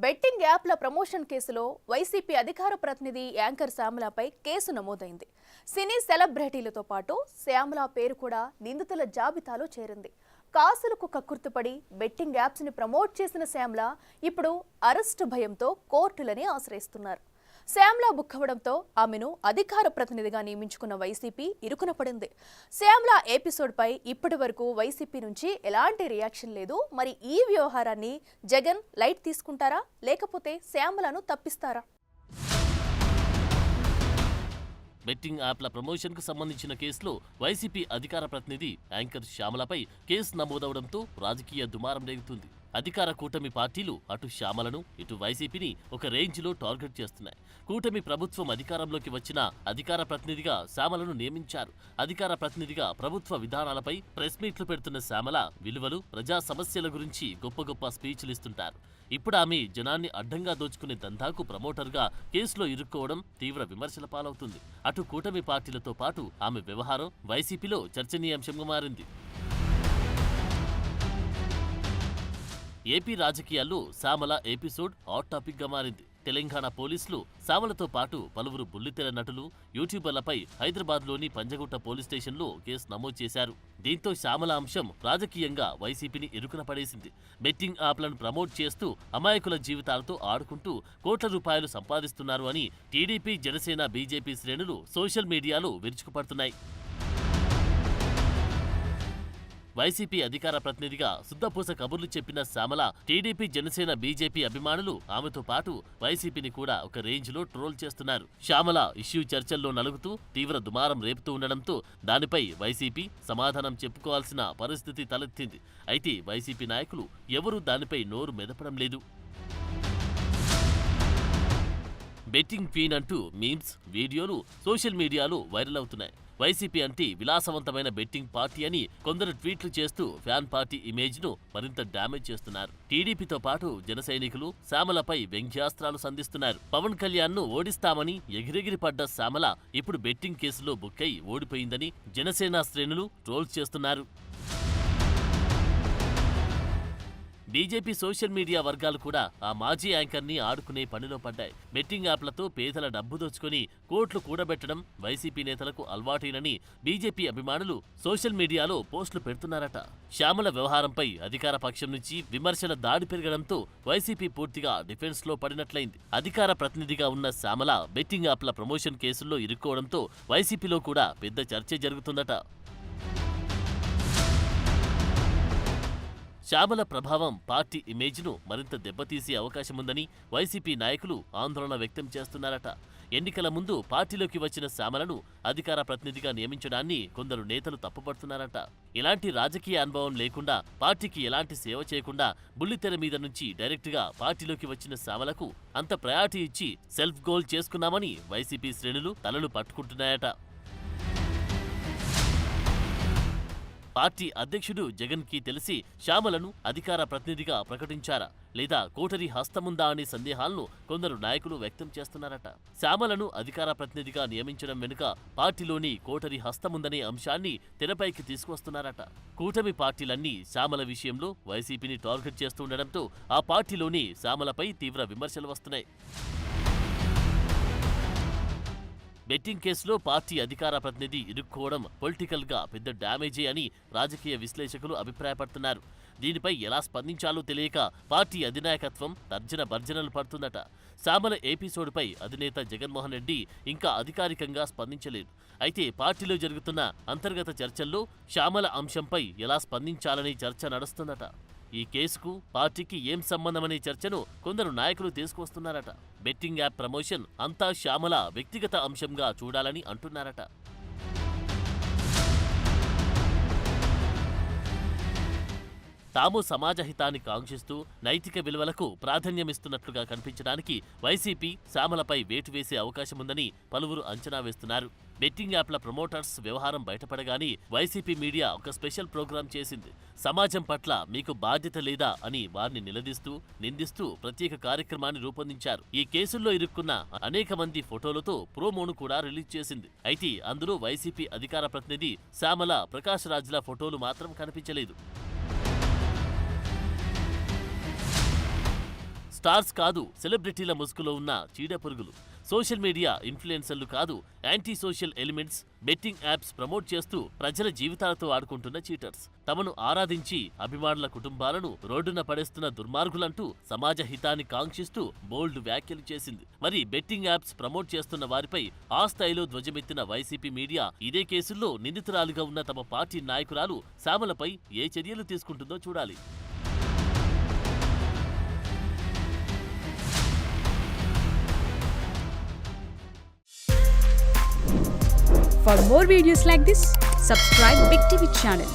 Betting యాప్ల promotion కేసులో YCP అధికార ప్రతినిధి యాంకర్ శ్యామలపై కేసు నమోదైంది. సినీ సెలబ్రిటీలతో పాటు శ్యామల పేరు కూడా నిందితుల జాబితాలో చేరింది. కాసులకు కక్కుర్తిపడి బెట్టింగ్ యాప్స్ ని ప్రమోట్ చేసిన శ్యామల ఇప్పుడు అరెస్టు భయంతో కోర్టులని ఆశ్రయిస్తున్నారు. శ్యామల బుక్కవడంతో ఆమెను అధికార ప్రతినిధిగా నియమించుకున్న వైసీపీ ఇరుకున పడింది. శ్యామల ఎపిసోడ్ పై ఇప్పటి వరకు వైసీపీ నుంచి ఎలాంటి రియాక్షన్ లేదు. మరి ఈ వ్యవహారాన్ని జగన్ లైట్ తీసుకుంటారా లేకపోతే శ్యామలను తప్పిస్తారా? బెట్టింగ్ యాప్ల ప్రమోషన్కు సంబంధించిన కేసులో వైసీపీ అధికార ప్రతినిధి యాంకర్ శ్యామలపై కేసు నమోదవడంతో రాజకీయ దుమారం రేగుతుంది. అధికార కూటమి పార్టీలు అటు శ్యామలను ఇటు వైసీపీని ఒక రేంజ్లో టార్గెట్ చేస్తున్నాయి. కూటమి ప్రభుత్వం అధికారంలోకి వచ్చిన అధికార ప్రతినిధిగా శ్యామలను నియమించారు. అధికార ప్రతినిధిగా ప్రభుత్వ విధానాలపై ప్రెస్ మీట్లు పెడుతున్న శ్యామల విలువలు, ప్రజా సమస్యల గురించి గొప్ప గొప్ప స్పీచ్లు ఇస్తుంటారు. ఇప్పుడు ఆమె జనాన్ని అడ్డంగా దోచుకునే దందాకు ప్రమోటర్గా కేసులో ఇరుక్కోవడం తీవ్ర విమర్శల పాలవుతుంది. అటు కూటమి పార్టీలతో పాటు ఆమె వ్యవహారం వైసీపీలో చర్చనీయాంశంగా మారింది. ఏపీ రాజకీయాల్లో శ్యామల ఎపిసోడ్ హాట్ టాపిక్ గా మారింది. తెలంగాణ పోలీసులు శ్యామలతో పాటు పలువురు బుల్లితెర నటులు, యూట్యూబర్లపై హైదరాబాద్లోని పంజగుట్ట పోలీస్ స్టేషన్లో కేసు నమోదు చేశారు. దీంతో శ్యామల అంశం రాజకీయంగా వైసీపీని ఇరుకున పడేసింది. బెట్టింగ్ యాప్లను ప్రమోట్ చేస్తూ అమాయకుల జీవితాలతో ఆడుకుంటూ కోట్ల రూపాయలు సంపాదిస్తున్నారు అని టీడీపీ, జనసేన, బీజేపీ శ్రేణులు సోషల్ మీడియాలో విరుచుకుపడుతున్నాయి. వైసీపీ అధికార ప్రతినిధిగా శుద్ధపూస కబుర్లు చెప్పిన శ్యామల టీడీపీ, జనసేన, బీజేపీ అభిమానులు ఆమెతో పాటు వైసీపీని కూడా ఒక రేంజ్లో ట్రోల్ చేస్తున్నారు. శ్యామల ఇష్యూ చర్చల్లో నలుగుతూ తీవ్ర దుమారం రేపుతూ ఉండడంతో దానిపై వైసీపీ సమాధానం చెప్పుకోవాల్సిన పరిస్థితి తలెత్తింది. అయితే వైసీపీ నాయకులు ఎవరూ దానిపై నోరు మెదపడం లేదు. బెట్టింగ్ క్వీన్ అంటూ మీమ్స్, వీడియోలు సోషల్ మీడియాలో వైరల్ అవుతున్నాయి. వైసీపీ అంటే విలాసవంతమైన బెట్టింగ్ పార్టీ అని కొందరు ట్వీట్లు చేస్తూ ఫ్యాన్ పార్టీ ఇమేజ్ ను మరింత డ్యామేజ్ చేస్తున్నారు. టీడీపీతో పాటు జన సైనికులు శ్యామలపై వ్యంగ్యాస్త్రాలు సంధిస్తున్నారు. పవన్ కళ్యాణ్ ను ఓడిస్తామని ఎగిరెగిరి పడ్డ శ్యామల ఇప్పుడు బెట్టింగ్ కేసులో బుక్కై ఓడిపోయిందని జనసేన శ్రేణులు ట్రోల్స్ చేస్తున్నారు. బీజేపీ సోషల్ మీడియా వర్గాలు కూడా ఆ మాజీ యాంకర్ని ఆడుకునే పనిలో పడ్డాయి. బెట్టింగ్ యాప్లతో పేదల డబ్బు దోచుకుని కోట్లు కూడబెట్టడం వైసీపీ నేతలకు అలవాటేనని బీజేపీ అభిమానులు సోషల్ మీడియాలో పోస్టులు పెడుతున్నారట. శ్యామల వ్యవహారంపై అధికార పక్షం నుంచి విమర్శల దాడి పెరగడంతో వైసీపీ పూర్తిగా డిఫెన్స్ లో పడినట్లయింది. అధికార ప్రతినిధిగా ఉన్న శ్యామల బెట్టింగ్ యాప్ల ప్రమోషన్ కేసుల్లో ఇరుక్కోవడంతో వైసీపీలో కూడా పెద్ద చర్చ జరుగుతుందట. శ్యామల ప్రభావం పార్టీ ఇమేజ్ను మరింత దెబ్బతీసే అవకాశముందని వైసీపీ నాయకులు ఆందోళన వ్యక్తం చేస్తున్నారట. ఎన్నికల ముందు పార్టీలోకి వచ్చిన శ్యామలను అధికార ప్రతినిధిగా నియమించడాన్ని కొందరు నేతలు తప్పుపడుతున్నారట. ఎలాంటి రాజకీయ అనుభవం లేకుండా, పార్టీకి ఎలాంటి సేవ చేయకుండా బుల్లితెర మీద నుంచి డైరెక్ట్గా పార్టీలోకి వచ్చిన శ్యామలకు అంత ప్రయారిటీ ఇచ్చి సెల్ఫ్ గోల్ చేసుకున్నామని వైసీపీ శ్రేణులు తలలు పట్టుకుంటున్నాయట. పార్టీ అధ్యక్షుడు జగన్ కి తెలిసి శ్యామలను అధికార ప్రతినిధిగా ప్రకటించారా లేదా కోటరీ హస్తముందా అనే సందేహాలను కొందరు నాయకులు వ్యక్తం చేస్తున్నారట. శ్యామలను అధికార ప్రతినిధిగా నియమించడం వెనుక పార్టీలోని కోటరీ హస్తముందనే అంశాన్ని తెరపైకి తీసుకువస్తున్నారట. కూటమి పార్టీలన్నీ శ్యామల విషయంలో వైసీపీని టార్గెట్ చేస్తుండటంతో ఆ పార్టీలోని శ్యామలపై తీవ్ర విమర్శలు వస్తున్నాయి. బెట్టింగ్ కేసులో పార్టీ అధికార ప్రతినిధి ఇరుక్కోవడం పొలిటికల్ గా పెద్ద డ్యామేజే అని రాజకీయ విశ్లేషకులు అభిప్రాయపడుతున్నారు. దీనిపై ఎలా స్పందించాలో తెలియక పార్టీ అధినాయకత్వం తర్జన భర్జనలు పడుతుందట. శ్యామల ఎపిసోడ్పై అధినేత జగన్మోహన్ రెడ్డి ఇంకా అధికారికంగా స్పందించలేదు. అయితే పార్టీలో జరుగుతున్న అంతర్గత చర్చల్లో శ్యామల అంశంపై ఎలా స్పందించాలనే చర్చ నడుస్తుందట. ఈ కేసుకు పార్టీకి ఏం సంబంధమనే చర్చను కొందరు నాయకులు తీసుకువస్తున్నారట. బెట్టింగ్ యాప్ ప్రమోషన్ అంతా శ్యామల వ్యక్తిగత అంశంగా చూడాలని అంటున్నారట. తాము సమాజ హితాన్ని కాంక్షిస్తూ నైతిక విలువలకు ప్రాధాన్యమిస్తున్నట్లుగా కనిపించడానికి వైసీపీ శ్యామలపై వేటు వేసే అవకాశముందని పలువురు అంచనా వేస్తున్నారు. బెట్టింగ్ యాప్ల ప్రమోటర్స్ వ్యవహారం బయటపడగానే వైసీపీ మీడియా ఒక స్పెషల్ ప్రోగ్రాం చేసింది. సమాజం పట్ల మీకు బాధ్యత లేదా అని వారిని నిందిస్తూ ప్రత్యేక కార్యక్రమాన్ని రూపొందించారు. ఈ కేసుల్లో ఇరుక్కున్న అనేక మంది ఫోటోలతో ప్రోమోను కూడా రిలీజ్ చేసింది. అయితే అందులో వైసీపీ అధికార ప్రతినిధి శ్యామల, ప్రకాష్ రాజ్ల ఫోటోలు మాత్రం కనిపించలేదు. స్టార్స్ కాదు, సెలబ్రిటీల ముసుగులో ఉన్న చీడపురుగులు. సోషల్ మీడియా ఇన్ఫ్లుయెన్సర్లు కాదు, anti social elements. Betting apps promote చేస్తూ ప్రజల జీవితాలతో ఆడుకుంటున్న చీటర్స్. తమను ఆరాధించి అభిమానుల కుటుంబాలను రోడ్డున పడేస్తున్న దుర్మార్గులంటూ సమాజ హితాన్ని కాంక్షిస్తూ బోల్డ్ వ్యాఖ్యలు చేసింది. మరి బెట్టింగ్ యాప్స్ ప్రమోట్ చేస్తున్న వారిపై ఆ స్థాయిలో ధ్వజమెత్తిన వైసీపీ మీడియా ఇదే కేసుల్లో నిందితురాలుగా ఉన్న తమ పార్టీ నాయకురాలు శ్యామలపై ఏ చర్యలు తీసుకుంటుందో చూడాలి. For more videos like this, subscribe Big TV channel.